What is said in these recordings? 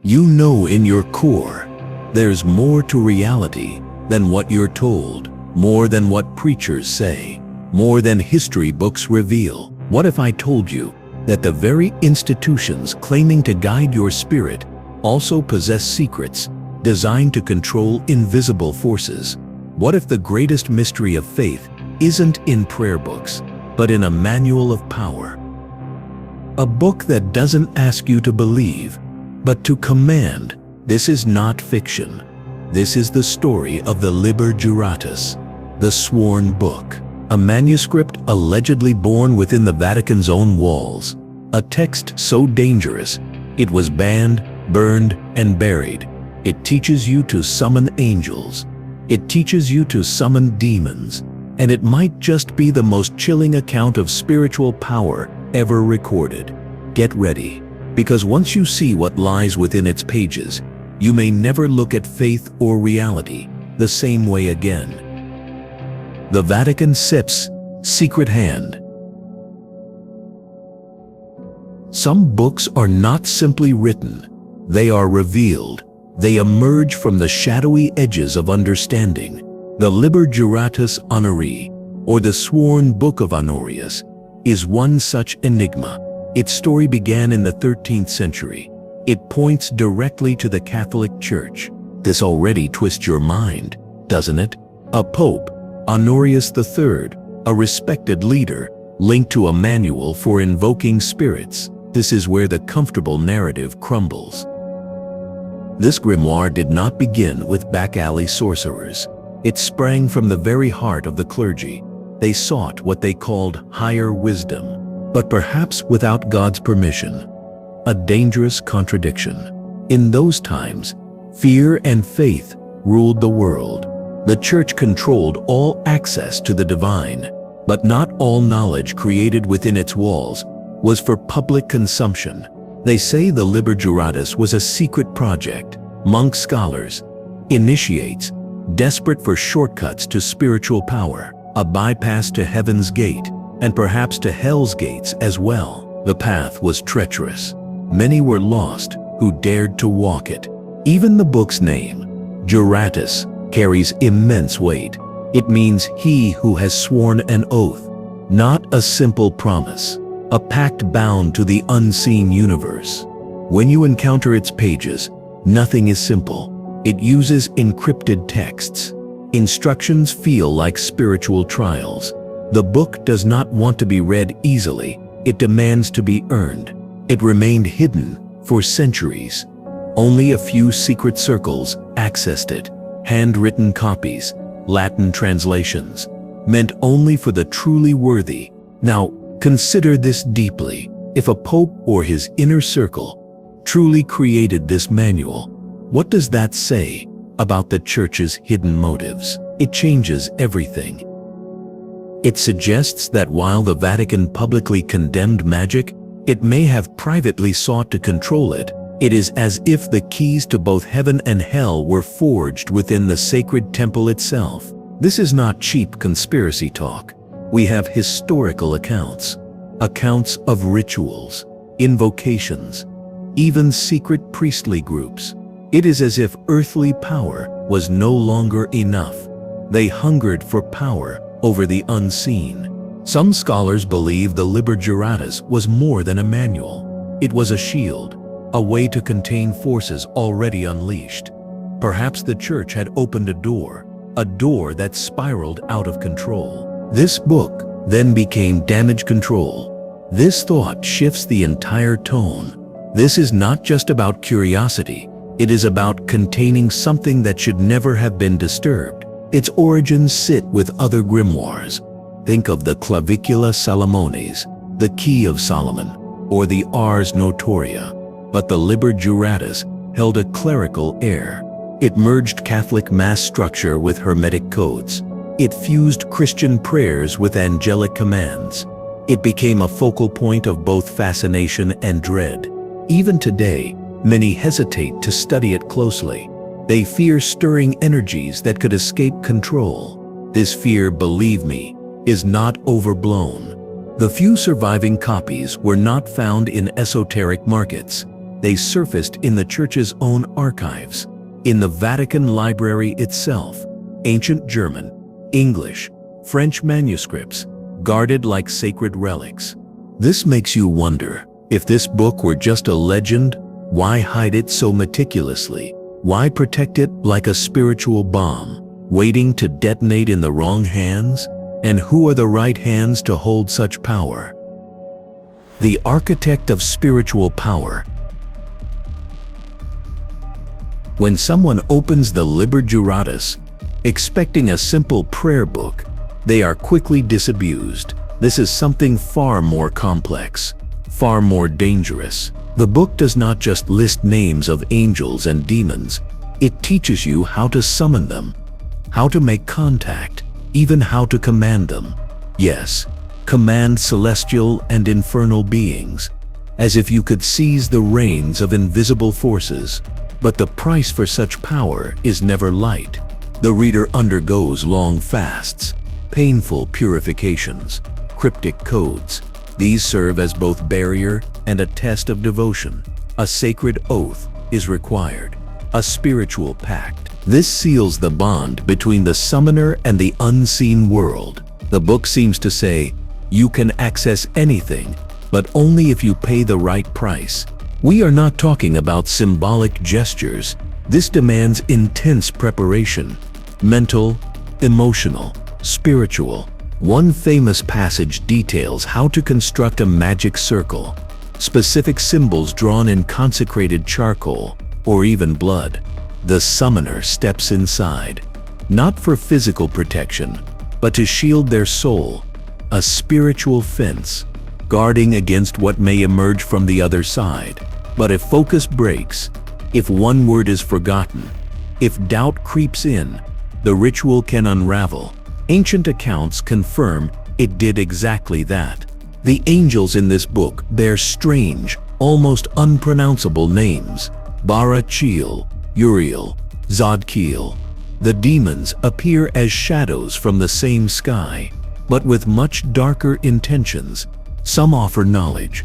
You know in your core, there's more to reality than what you're told, more than what preachers say, more than history books reveal. What if I told you that the very institutions claiming to guide your spirit also possess secrets designed to control invisible forces? What if the greatest mystery of faith isn't in prayer books, but in a manual of power? A book that doesn't ask you to believe, but to command. This is not fiction. This is the story of the Liber Juratus, the Sworn Book, a manuscript allegedly born within the Vatican's own walls, a text so dangerous it was banned, burned, and buried. It teaches you to summon angels. It teaches you to summon demons. And it might just be the most chilling account of spiritual power ever recorded. Get ready, because once you see what lies within its pages, you may never look at faith or reality the same way again. The Vatican SIP's Secret Hand. Some books are not simply written, they are revealed. They emerge from the shadowy edges of understanding. The Liber Juratus Honorius, or the Sworn Book of Honorius, is one such enigma. Its story began in the 13th century. It points directly to the Catholic Church. This already twists your mind, doesn't it? A pope, Honorius III, a respected leader, linked to a manual for invoking spirits. This is where the comfortable narrative crumbles. This grimoire did not begin with back-alley sorcerers. It sprang from the very heart of the clergy. They sought what they called higher wisdom, but perhaps without God's permission. A dangerous contradiction. In those times, fear and faith ruled the world. The church controlled all access to the divine, but not all knowledge created within its walls was for public consumption. They say the Liber Juratus was a secret project. Monk scholars, initiates, desperate for shortcuts to spiritual power, a bypass to heaven's gate, and perhaps to hell's gates as well. The path was treacherous. Many were lost who dared to walk it. Even the book's name, Juratus, carries immense weight. It means he who has sworn an oath, not a simple promise, a pact bound to the unseen universe. When you encounter its pages, nothing is simple. It uses encrypted texts. Instructions feel like spiritual trials. The book does not want to be read easily. It demands to be earned. It remained hidden for centuries. Only a few secret circles accessed it. Handwritten copies, Latin translations, meant only for the truly worthy. Now, consider this deeply. If a pope or his inner circle truly created this manual, what does that say about the church's hidden motives? It changes everything. It suggests that while the Vatican publicly condemned magic, it may have privately sought to control it. It is as if the keys to both heaven and hell were forged within the sacred temple itself. This is not cheap conspiracy talk. We have historical accounts of rituals, invocations, even secret priestly groups. It is as if earthly power was no longer enough. They hungered for power over the unseen. Some scholars believe the Liber Juratus was more than a manual. It was a shield, a way to contain forces already unleashed. Perhaps the church had opened a door that spiraled out of control. This book then became damage control. This thought shifts the entire tone. This is not just about curiosity. It is about containing something that should never have been disturbed. Its origins sit with other grimoires. Think of the Clavicula Salomonis, the Key of Solomon, or the Ars Notoria. But the Liber Juratus held a clerical air. It merged Catholic mass structure with Hermetic codes. It fused Christian prayers with angelic commands. It became a focal point of both fascination and dread. Even today, many hesitate to study it closely. They fear stirring energies that could escape control. This fear, believe me, is not overblown. The few surviving copies were not found in esoteric markets. They surfaced in the Church's own archives, in the Vatican library itself, ancient German, English, French manuscripts, guarded like sacred relics. This makes you wonder, if this book were just a legend, why hide it so meticulously? Why protect it like a spiritual bomb, waiting to detonate in the wrong hands? And who are the right hands to hold such power? The architect of spiritual power. When someone opens the Liber Juratus, expecting a simple prayer book, they are quickly disabused. This is something far more complex, far more dangerous. The book does not just list names of angels and demons. It teaches you how to summon them, how to make contact, even how to command them. Yes, command celestial and infernal beings, as if you could seize the reins of invisible forces. But the price for such power is never light. The reader undergoes long fasts, painful purifications, cryptic codes. These serve as both barrier and a test of devotion. A sacred oath is required, a spiritual pact. This seals the bond between the summoner and the unseen world. The book seems to say, you can access anything, but only if you pay the right price. We are not talking about symbolic gestures. This demands intense preparation, mental, emotional, spiritual. One famous passage details how to construct a magic circle, specific symbols drawn in consecrated charcoal or even blood. The summoner steps inside, not for physical protection, but to shield their soul, a spiritual fence, guarding against what may emerge from the other side. But if focus breaks, if one word is forgotten, if doubt creeps in, the ritual can unravel. Ancient accounts confirm it did exactly that. The angels in this book bear strange, almost unpronounceable names: Barachiel, Uriel, Zadkiel. The demons appear as shadows from the same sky, but with much darker intentions. Some offer knowledge,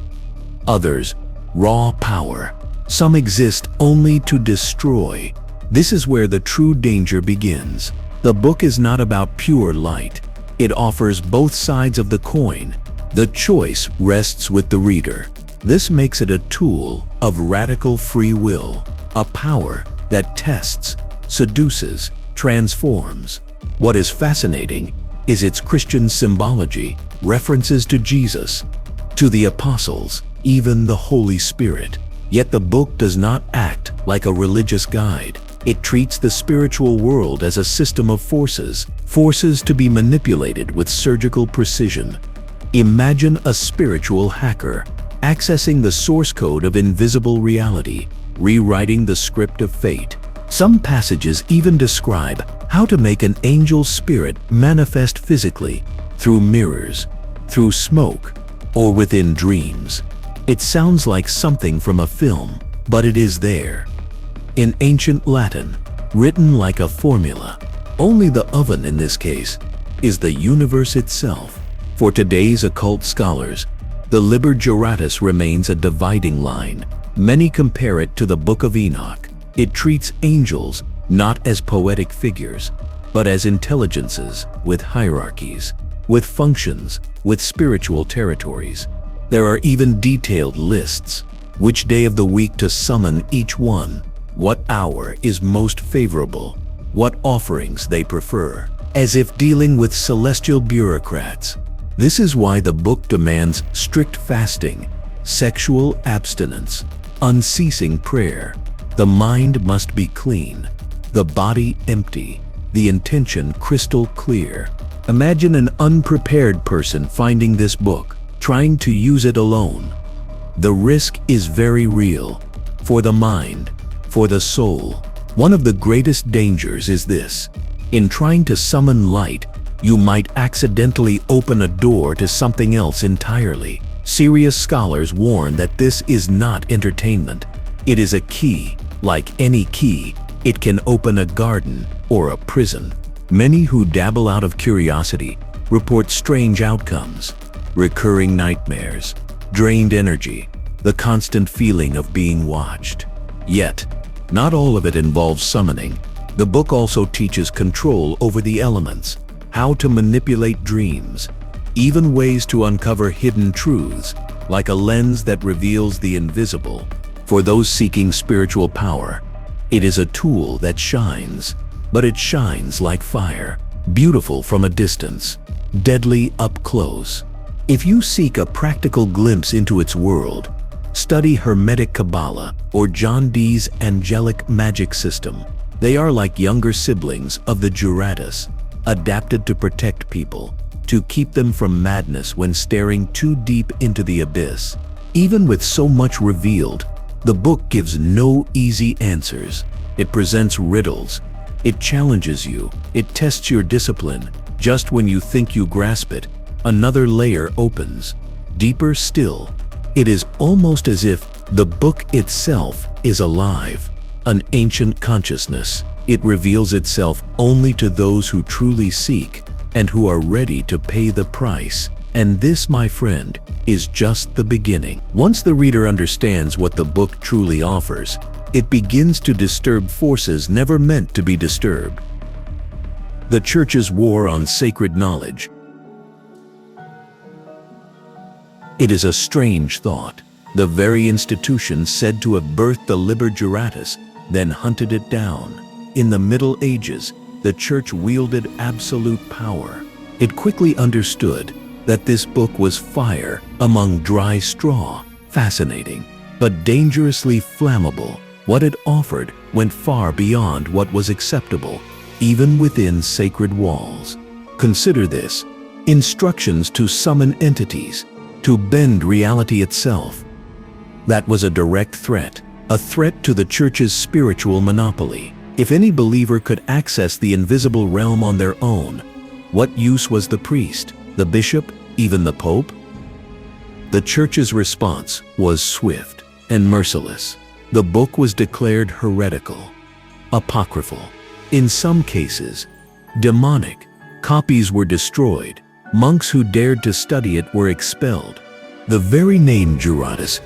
others raw power. Some exist only to destroy. This is where the true danger begins. The book is not about pure light. It offers both sides of the coin. The choice rests with the reader. This makes it a tool of radical free will, a power that tests, seduces, transforms. What is fascinating is its Christian symbology, references to Jesus, to the apostles, even the Holy Spirit. Yet the book does not act like a religious guide. It treats the spiritual world as a system of forces to be manipulated with surgical precision. Imagine a spiritual hacker accessing the source code of invisible reality, rewriting the script of fate. Some passages even describe how to make an angel spirit manifest physically, through mirrors, through smoke, or within dreams. It sounds like something from a film, but it is there. In ancient Latin, written like a formula. Only the oven in this case is the universe itself. For today's occult scholars, the Liber Juratus remains a dividing line. Many compare it to the Book of Enoch. It treats angels not as poetic figures, but as intelligences with hierarchies, with functions, with spiritual territories. There are even detailed lists, which day of the week to summon each one, what hour is most favorable, what offerings they prefer, as if dealing with celestial bureaucrats. This is why the book demands strict fasting, sexual abstinence, unceasing prayer. The mind must be clean, the body empty, the intention crystal clear. Imagine an unprepared person finding this book, trying to use it alone. The risk is very real, for the mind, for the soul. One of the greatest dangers is this: in trying to summon light, you might accidentally open a door to something else entirely. Serious scholars warn that this is not entertainment. It is a key. Like any key, it can open a garden or a prison. Many who dabble out of curiosity report strange outcomes: recurring nightmares, drained energy, the constant feeling of being watched. Yet, not all of it involves summoning. The book also teaches control over the elements, how to manipulate dreams, even ways to uncover hidden truths, like a lens that reveals the invisible. For those seeking spiritual power, it is a tool that shines, but it shines like fire, beautiful from a distance, deadly up close. If you seek a practical glimpse into its world, study Hermetic Kabbalah or John Dee's Angelic magic system. They are like younger siblings of the Juratus, adapted to protect people, to keep them from madness when staring too deep into the abyss. Even with so much revealed, the book gives no easy answers. It presents riddles. It challenges you. It tests your discipline. Just when you think you grasp it, another layer opens. Deeper still. It is almost as if the book itself is alive, an ancient consciousness. It reveals itself only to those who truly seek and who are ready to pay the price. And this, my friend, is just the beginning. Once the reader understands what the book truly offers, it begins to disturb forces never meant to be disturbed. The Church's war on sacred knowledge. It is a strange thought. The very institution said to have birthed the Liber Juratus then hunted it down. In the Middle Ages, the Church wielded absolute power. It quickly understood that this book was fire among dry straw, fascinating, but dangerously flammable. What it offered went far beyond what was acceptable, even within sacred walls. Consider this: instructions to summon entities, to bend reality itself. That was a direct threat, a threat to the Church's spiritual monopoly. If any believer could access the invisible realm on their own, what use was the priest, the bishop, even the pope? The Church's response was swift and merciless. The book was declared heretical, apocryphal, in some cases, demonic. Copies were destroyed. Monks who dared to study it were expelled. The very name Juratus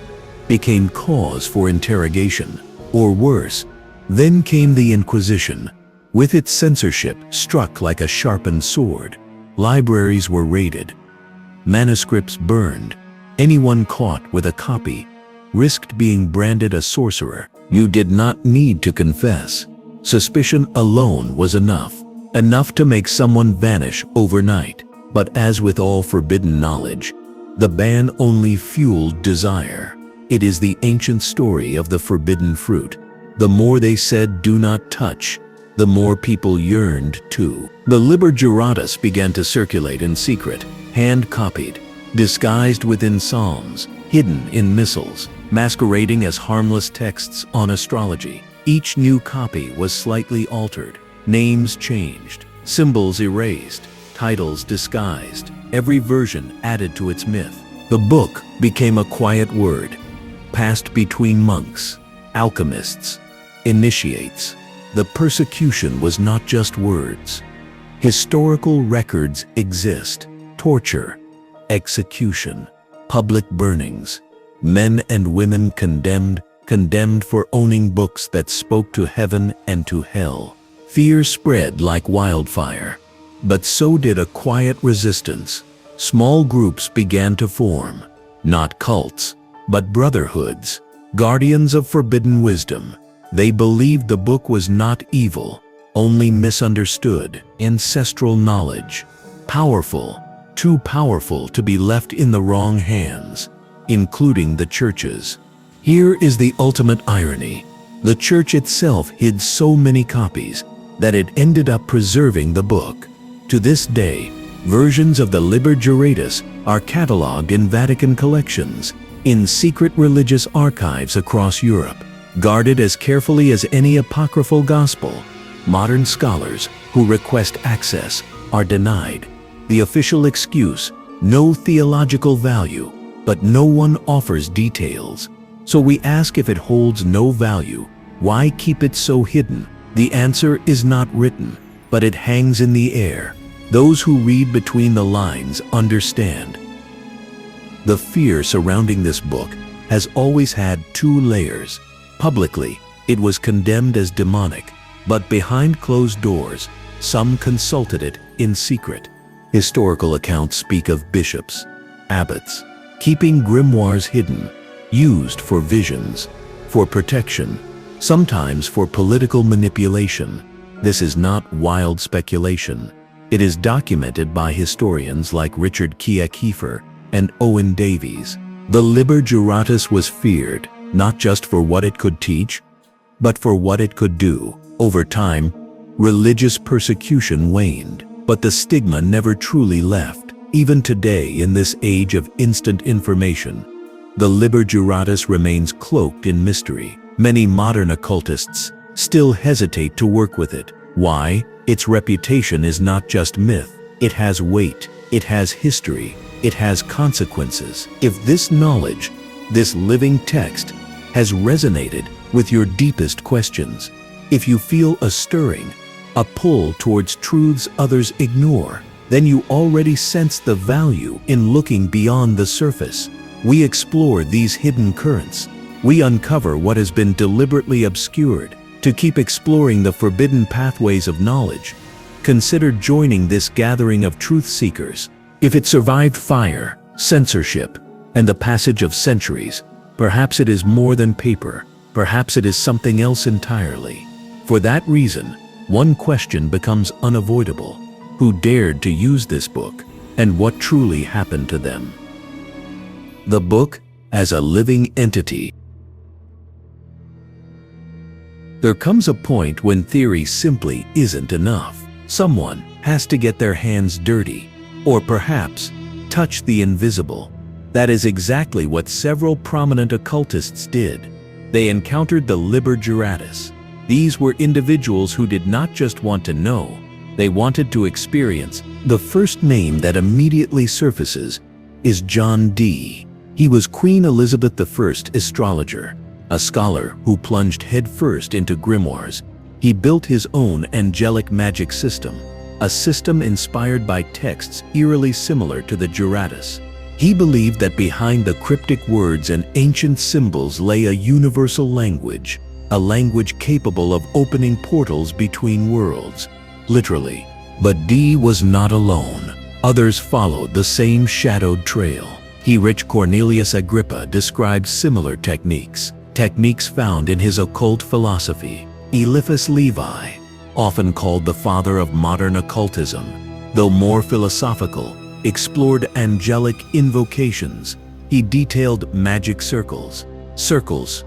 became cause for interrogation, or worse. Then came the Inquisition, with its censorship struck like a sharpened sword. Libraries were raided, manuscripts burned. Anyone caught with a copy risked being branded a sorcerer. You did not need to confess. Suspicion alone was enough to make someone vanish overnight. But as with all forbidden knowledge, the ban only fueled desire. It is the ancient story of the forbidden fruit. The more they said do not touch, the more people yearned to. The Liber Juratus began to circulate in secret, hand-copied, disguised within psalms, hidden in missals, masquerading as harmless texts on astrology. Each new copy was slightly altered, names changed, symbols erased, titles disguised, every version added to its myth. The book became a quiet word, passed between monks, alchemists, initiates. The persecution was not just words. Historical records exist: torture, execution, public burnings, men and women condemned for owning books that spoke to heaven and to hell. Fear spread like wildfire, but so did a quiet resistance. Small groups began to form, not cults, but brotherhoods, guardians of forbidden wisdom. They believed the book was not evil, only misunderstood. Ancestral knowledge, powerful, too powerful to be left in the wrong hands, including the Church's. Here is the ultimate irony. The Church itself hid so many copies that it ended up preserving the book. To this day, versions of the Liber Juratus are catalogued in Vatican collections, in secret religious archives across Europe, guarded as carefully as any apocryphal gospel. Modern scholars who request access are denied. The official excuse: no theological value, but no one offers details. So we ask, if it holds no value, why keep it so hidden? The answer is not written, but it hangs in the air. Those who read between the lines understand. The fear surrounding this book has always had two layers. Publicly, it was condemned as demonic, but behind closed doors, some consulted it in secret. Historical accounts speak of bishops, abbots, keeping grimoires hidden, used for visions, for protection, sometimes for political manipulation. This is not wild speculation. It is documented by historians like Richard Kiefer and Owen Davies. The Liber Juratus was feared, not just for what it could teach, but for what it could do. Over time, religious persecution waned, but the stigma never truly left. Even today, in this age of instant information, the Liber Juratus remains cloaked in mystery. Many modern occultists still hesitate to work with it. Why? Its reputation is not just myth. It has weight, it has history, it has consequences. If this knowledge, this living text, has resonated with your deepest questions, if you feel a stirring, a pull towards truths others ignore, then you already sense the value in looking beyond the surface. We explore these hidden currents. We uncover what has been deliberately obscured. To keep exploring the forbidden pathways of knowledge, consider joining this gathering of truth seekers. If it survived fire, censorship, and the passage of centuries, perhaps it is more than paper. Perhaps it is something else entirely. For that reason, one question becomes unavoidable. Who dared to use this book, and what truly happened to them? The book as a living entity. There comes a point when theory simply isn't enough. Someone has to get their hands dirty, or perhaps touch the invisible. That is exactly what several prominent occultists did. They encountered the Liber Juratus. These were individuals who did not just want to know, they wanted to experience. The first name that immediately surfaces is John Dee. He was Queen Elizabeth I's astrologer, a scholar who plunged headfirst into grimoires. He built his own angelic magic system, a system inspired by texts eerily similar to the Juratus. He believed that behind the cryptic words and ancient symbols lay a universal language, a language capable of opening portals between worlds, literally. But Dee was not alone. Others followed the same shadowed trail. Rich Cornelius Agrippa described similar techniques found in his Occult Philosophy. Eliphas Levi, often called the father of modern occultism, though more philosophical, explored angelic invocations. He detailed magic circles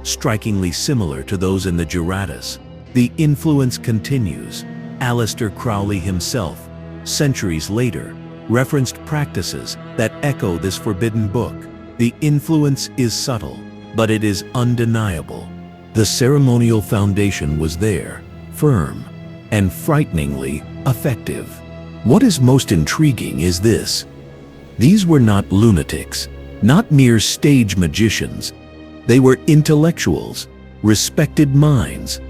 strikingly similar to those in the Juratus. The influence continues. Aleister Crowley himself, centuries later, referenced practices that echo this forbidden book. The influence is subtle, but it is undeniable. The ceremonial foundation was there, firm, and frighteningly effective. What is most intriguing is this. These were not lunatics, not mere stage magicians. They were intellectuals, respected minds,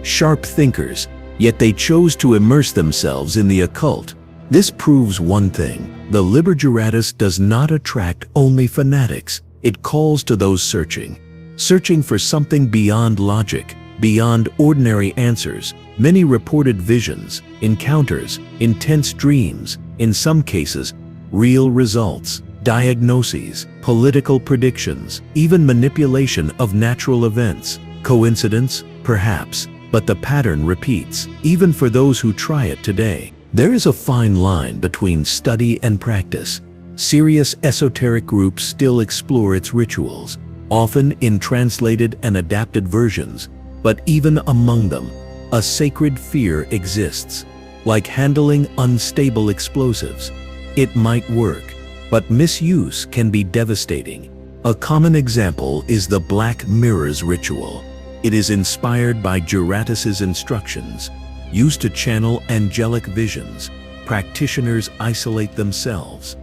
sharp thinkers, yet they chose to immerse themselves in the occult. This proves one thing: the Liber Juratus does not attract only fanatics. It calls to those searching for something beyond logic, beyond ordinary answers. Many reported visions, encounters, intense dreams, in some cases, real results, diagnoses, political predictions, even manipulation of natural events. Coincidence? Perhaps, but the pattern repeats, even for those who try it today. There is a fine line between study and practice. Serious esoteric groups still explore its rituals, often in translated and adapted versions, but even among them, a sacred fear exists. Like handling unstable explosives, it might work, but misuse can be devastating. A common example is the Black Mirrors ritual. It is inspired by Juratus's instructions. Used to channel angelic visions, practitioners isolate themselves.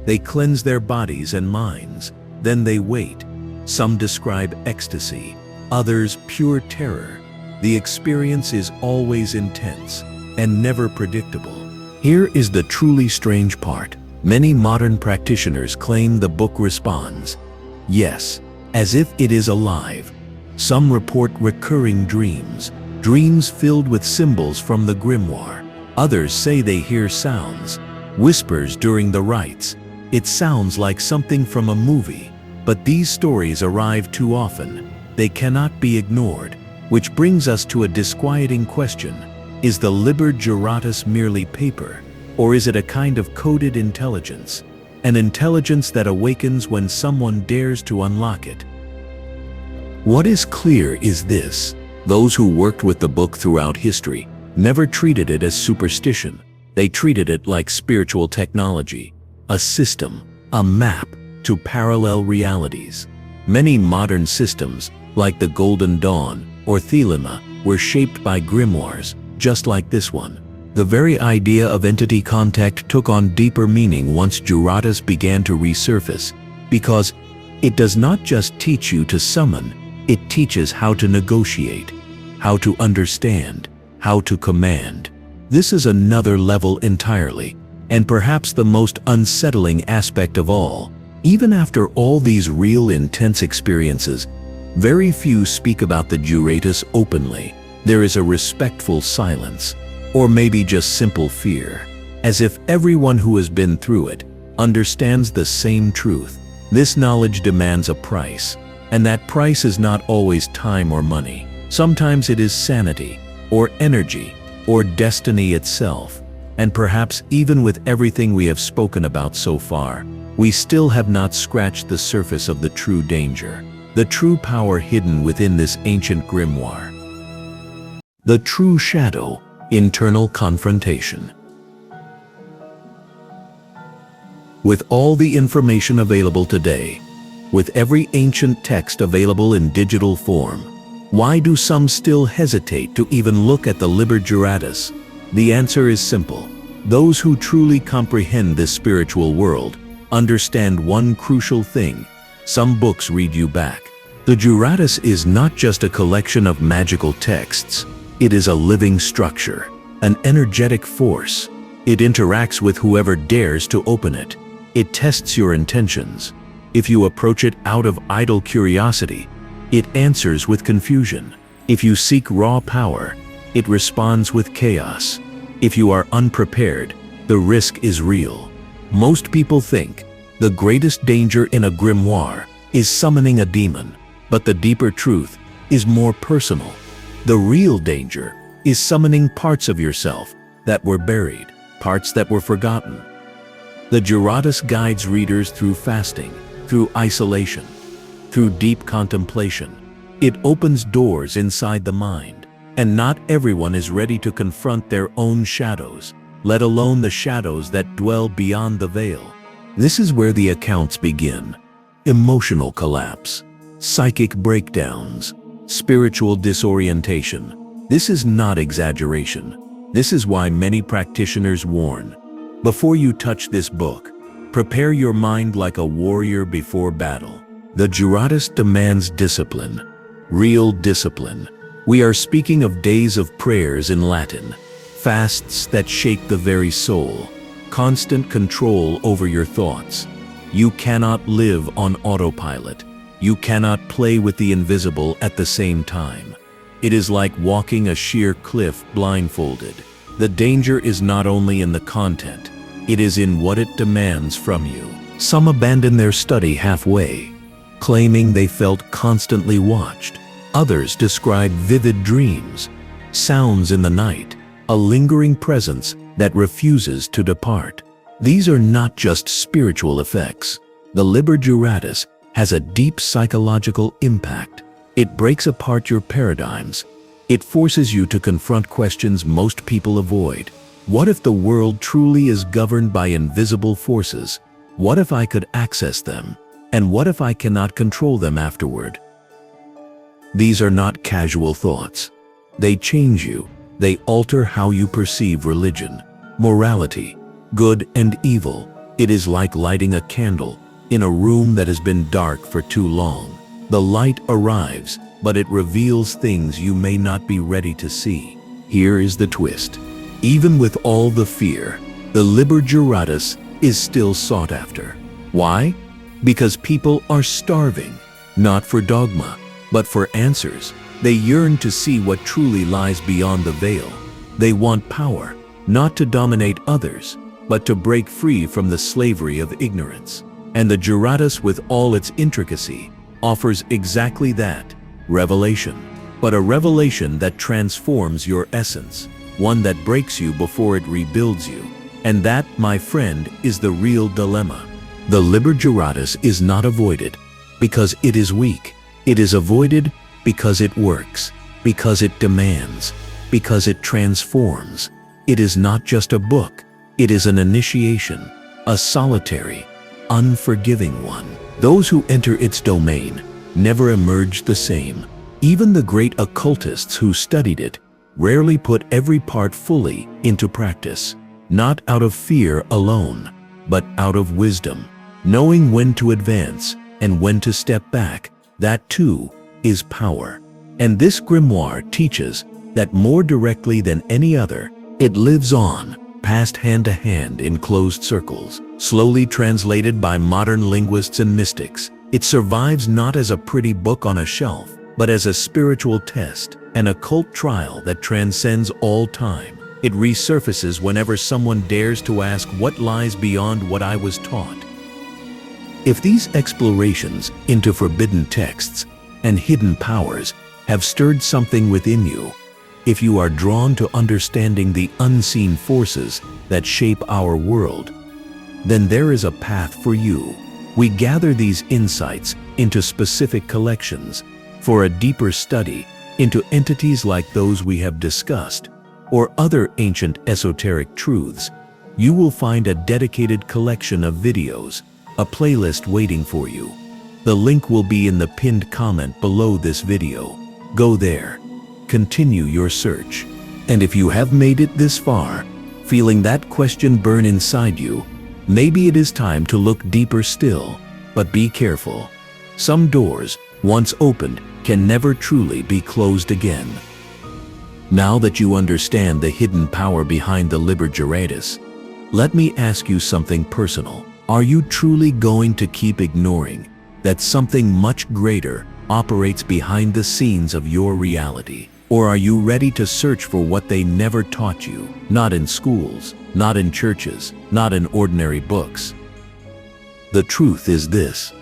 They cleanse their bodies and minds, then they wait. Some describe ecstasy, others pure terror. The experience is always intense and never predictable. Here is the truly strange part. Many modern practitioners claim the book responds. Yes, as if it is alive. Some report recurring dreams, dreams filled with symbols from the grimoire. Others say they hear sounds, whispers during the rites. It sounds like something from a movie, but these stories arrive too often. They cannot be ignored, which brings us to a disquieting question. Is the Liber Juratus merely paper, or is it a kind of coded intelligence? An intelligence that awakens when someone dares to unlock it. What is clear is this: those who worked with the book throughout history never treated it as superstition. They treated it like spiritual technology, a system, a map to parallel realities. Many modern systems, like the Golden Dawn or Thelema, were shaped by grimoires, just like this one. The very idea of entity contact took on deeper meaning once Juratus began to resurface, because it does not just teach you to summon, it teaches how to negotiate, how to understand, how to command. This is another level entirely, and perhaps the most unsettling aspect of all. Even after all these real intense experiences, very few speak about the Juratus openly. There is a respectful silence, or maybe just simple fear, as if everyone who has been through it understands the same truth. This knowledge demands a price, and that price is not always time or money. Sometimes it is sanity, or energy, or destiny itself. And perhaps even with everything we have spoken about so far, we still have not scratched the surface of the true danger, the true power hidden within this ancient grimoire. The true shadow, internal confrontation. With all the information available today, with every ancient text available in digital form, why do some still hesitate to even look at the Liber Juratus? The answer is simple. Those who truly comprehend this spiritual world understand one crucial thing. Some books read you back. The Juratus is not just a collection of magical texts. It is a living structure, an energetic force. It interacts with whoever dares to open it. It tests your intentions. If you approach it out of idle curiosity, it answers with confusion. If you seek raw power, it responds with chaos. If you are unprepared, the risk is real. Most people think the greatest danger in a grimoire is summoning a demon, but the deeper truth is more personal. The real danger is summoning parts of yourself that were buried, parts that were forgotten. The Juratus guides readers through fasting, through isolation, through deep contemplation. It opens doors inside the mind, and not everyone is ready to confront their own shadows, let alone the shadows that dwell beyond the veil. This is where the accounts begin. Emotional collapse, psychic breakdowns, spiritual disorientation. This is not exaggeration. This is why many practitioners warn. Before you touch this book, prepare your mind like a warrior before battle. The Juratus demands discipline, real discipline. We are speaking of days of prayers in Latin, fasts that shake the very soul, constant control over your thoughts. You cannot live on autopilot. You cannot play with the invisible at the same time. It is like walking a sheer cliff blindfolded. The danger is not only in the content, it is in what it demands from you. Some abandon their study halfway, claiming they felt constantly watched. Others describe vivid dreams, sounds in the night, a lingering presence that refuses to depart. These are not just spiritual effects. The Liber Juratus has a deep psychological impact. It breaks apart your paradigms. It forces you to confront questions most people avoid. What if the world truly is governed by invisible forces? What if I could access them? And what if I cannot control them afterward? These are not casual thoughts. They change you. They alter how you perceive religion, morality, good and evil. It is like lighting a candle in a room that has been dark for too long. The light arrives, but it reveals things you may not be ready to see. Here is the twist. Even with all the fear, the Liber Juratus is still sought after. Why? Because people are starving, not for dogma, but for answers. They yearn to see what truly lies beyond the veil. They want power, not to dominate others, but to break free from the slavery of ignorance. And the Juratus, with all its intricacy, offers exactly that, revelation. But a revelation that transforms your essence, one that breaks you before it rebuilds you. And that, my friend, is the real dilemma. The Liber Juratus is not avoided because it is weak. It is avoided because it works, because it demands, because it transforms. It is not just a book. It is an initiation, a solitary, unforgiving one. Those who enter its domain never emerge the same. Even the great occultists who studied it rarely put every part fully into practice, not out of fear alone, but out of wisdom, knowing when to advance and when to step back. That too is power. And this grimoire teaches that more directly than any other. It lives on, passed hand to hand in closed circles, slowly translated by modern linguists and mystics. It survives not as a pretty book on a shelf, but as a spiritual test, an occult trial that transcends all time. It resurfaces whenever someone dares to ask what lies beyond what I was taught. If these explorations into forbidden texts and hidden powers have stirred something within you, if you are drawn to understanding the unseen forces that shape our world, then there is a path for you. We gather these insights into specific collections for a deeper study into entities like those we have discussed, or other ancient esoteric truths. You will find a dedicated collection of videos, a playlist waiting for you. The link will be in the pinned comment below this video. Go there. Continue your search. And if you have made it this far, feeling that question burn inside you, maybe it is time to look deeper still. But be careful. Some doors, once opened, can never truly be closed again. Now that you understand the hidden power behind the Liber Juratus, let me ask you something personal. Are you truly going to keep ignoring that something much greater operates behind the scenes of your reality? Or are you ready to search for what they never taught you? Not in schools, not in churches, not in ordinary books. The truth is this: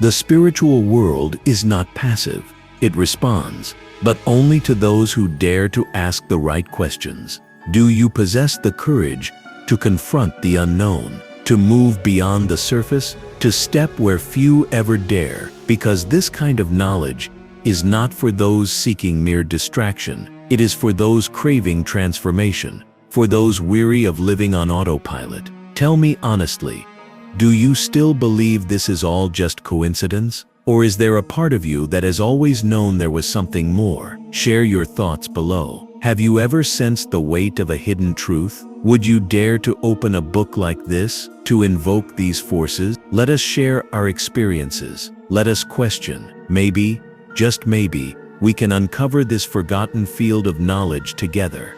the spiritual world is not passive. It responds, but only to those who dare to ask the right questions. Do you possess the courage to confront the unknown, to move beyond the surface, to step where few ever dare? Because this kind of knowledge is not for those seeking mere distraction. It is for those craving transformation, for those weary of living on autopilot. Tell me honestly, do you still believe this is all just coincidence? Or is there a part of you that has always known there was something more? Share your thoughts below. Have you ever sensed the weight of a hidden truth? Would you dare to open a book like this, to invoke these forces? Let us share our experiences. Let us question. Maybe, just maybe, we can uncover this forgotten field of knowledge together.